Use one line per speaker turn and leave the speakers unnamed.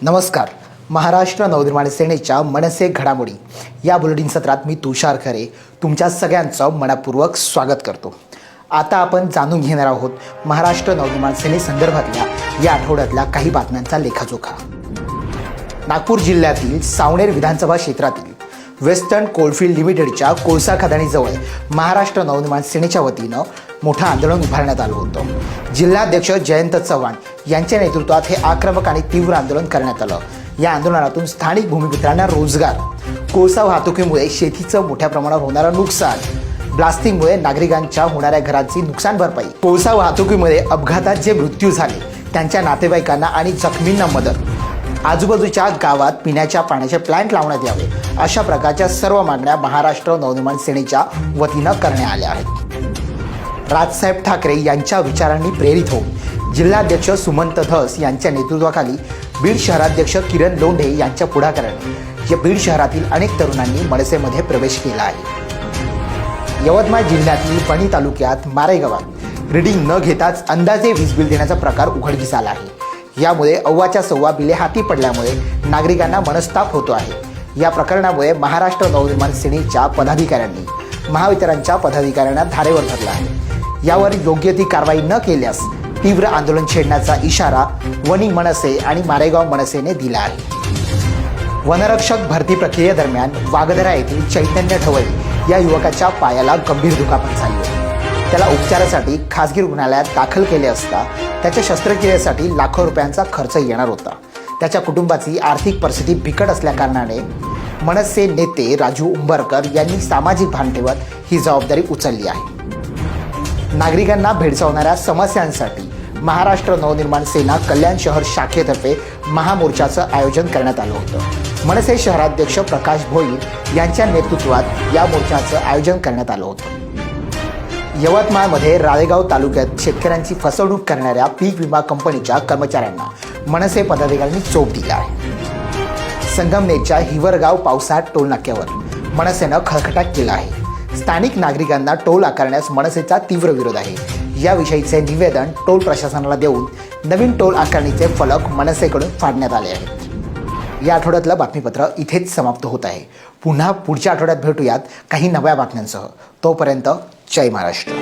नमस्कार. महाराष्ट्र नवनिर्माण सेनेच्या मनसे घडामोडी या बुलेटिन सत्रात मी तुषार खरे तुमच्या सगळ्यांचं मनपूर्वक स्वागत करतो. आता आपण जाणून घेणार आहोत महाराष्ट्र नवनिर्माण सेनेसंदर्भातल्या या आठवड्यातल्या काही बातम्यांचा लेखाजोखा. नागपूर जिल्ह्यातील सावनेर विधानसभा क्षेत्रातील वेस्टर्न कोलफील्ड लिमिटेडच्या कोळसा खदानीजवळ महाराष्ट्र नवनिर्माण सेनेच्या वतीनं मोठं आंदोलन उभारण्यात आलं होतं. जिल्हाध्यक्ष जयंत चव्हाण यांच्या नेतृत्वात हे आक्रमक आणि तीव्र आंदोलन करण्यात आलं. या आंदोलनातून स्थानिक भूमिपुत्रांना रोजगार, कोळसा वाहतुकीमुळे शेतीचं मोठ्या प्रमाणावर होणारं नुकसान, ब्लास्टिंगमुळे नागरिकांच्या होणाऱ्या घरांची नुकसान भरपाई, कोळसा वाहतुकीमुळे अपघातात जे मृत्यू झाले त्यांच्या नातेवाईकांना आणि जखमींना मदत, आजूबाजूच्या गावात पिण्याच्या पाण्याचे प्लांट लावण्यात यावे, अशा प्रकारच्या सर्व मागण्या महाराष्ट्र नवनिर्माण सेनेच्या वतीनं करण्यात आल्या आहेत. राजसाहेब ठाकरे यांच्या विचारांनी प्रेरित होऊन जिल्हाध्यक्ष सुमंत धस यांच्या नेतृत्वाखाली बीड शहराध्यक्ष किरण लोंढे यांच्या पुढाकाराने या बीड शहरातील अनेक तरुणांनी मनसेमध्ये प्रवेश केला आहे. यवतमाळ जिल्ह्यातील वणी तालुक्यात मारे गावात रिडिंग न घेताच अंदाजे वीज बिल देण्याचा प्रकार उघडकीस आला आहे. यामुळे अव्वाच्या सव्वा बिले हाती पडल्यामुळे नागरिकांना मनस्ताप होतो आहे. या प्रकरणामुळे महाराष्ट्र नवनिर्माण सेनेच्या पदाधिकाऱ्यांनी महावितरणच्या पदाधिकाऱ्यांना धारेवर धरला आहे. यावर योग्य ती कारवाई न केल्यास तीव्र आंदोलन छेडण्याचा इशारा वणी मनसे आणि मारेगाव मनसेने दिला आहे. वनरक्षक भरती प्रक्रियेदरम्यान वागदरा येथील चैतन्य ढवळे या युवकाच्या पायाला गंभीर दुखापत झाली होती. त्याला उपचारासाठी खासगी रुग्णालयात दाखल केले असता त्याच्या शस्त्रक्रियेसाठी लाखो रुपयांचा खर्च येणार होता. त्याच्या कुटुंबाची आर्थिक परिस्थिती बिकट असल्याकारणाने मनसे नेते राजू उंबरकर यांनी सामाजिक भान ठेवत ही जबाबदारी उचलली आहे. नागरिकांना भेडसावणाऱ्या समस्यांसाठी महाराष्ट्र नवनिर्माण सेना कल्याण शहर शाखेतर्फे महामोर्चाचं आयोजन करण्यात आलं होतं. मनसे शहराध्यक्ष प्रकाश भोईर यांच्या नेतृत्वात या मोर्चाचं आयोजन करण्यात आलं होतं. यवतमाळमध्ये राळेगाव तालुक्यात शेतकऱ्यांची फसवणूक करणाऱ्या पीक विमा कंपनीच्या कर्मचाऱ्यांना मनसे पदाधिकाऱ्यांनी चोप दिला आहे. संगमनेरच्या हिवरगाव पावसाट टोल नाक्यावर मनसेनं खळखटाट केला आहे. स्थानिक नागरिकांना टोल आकारण्यास मनसेचा तीव्र विरोध आहे. याविषयीचे निवेदन टोल प्रशासनाला देऊन नवीन टोल आकारणीचे फलक मनसेकडून फाडण्यात आले आहेत. या आठवड्यातलं बातमीपत्र इथेच समाप्त होत आहे. पुन्हा पुढच्या आठवड्यात भेटूयात काही नव्या बातम्यांसह. तोपर्यंत जय महाराष्ट्र.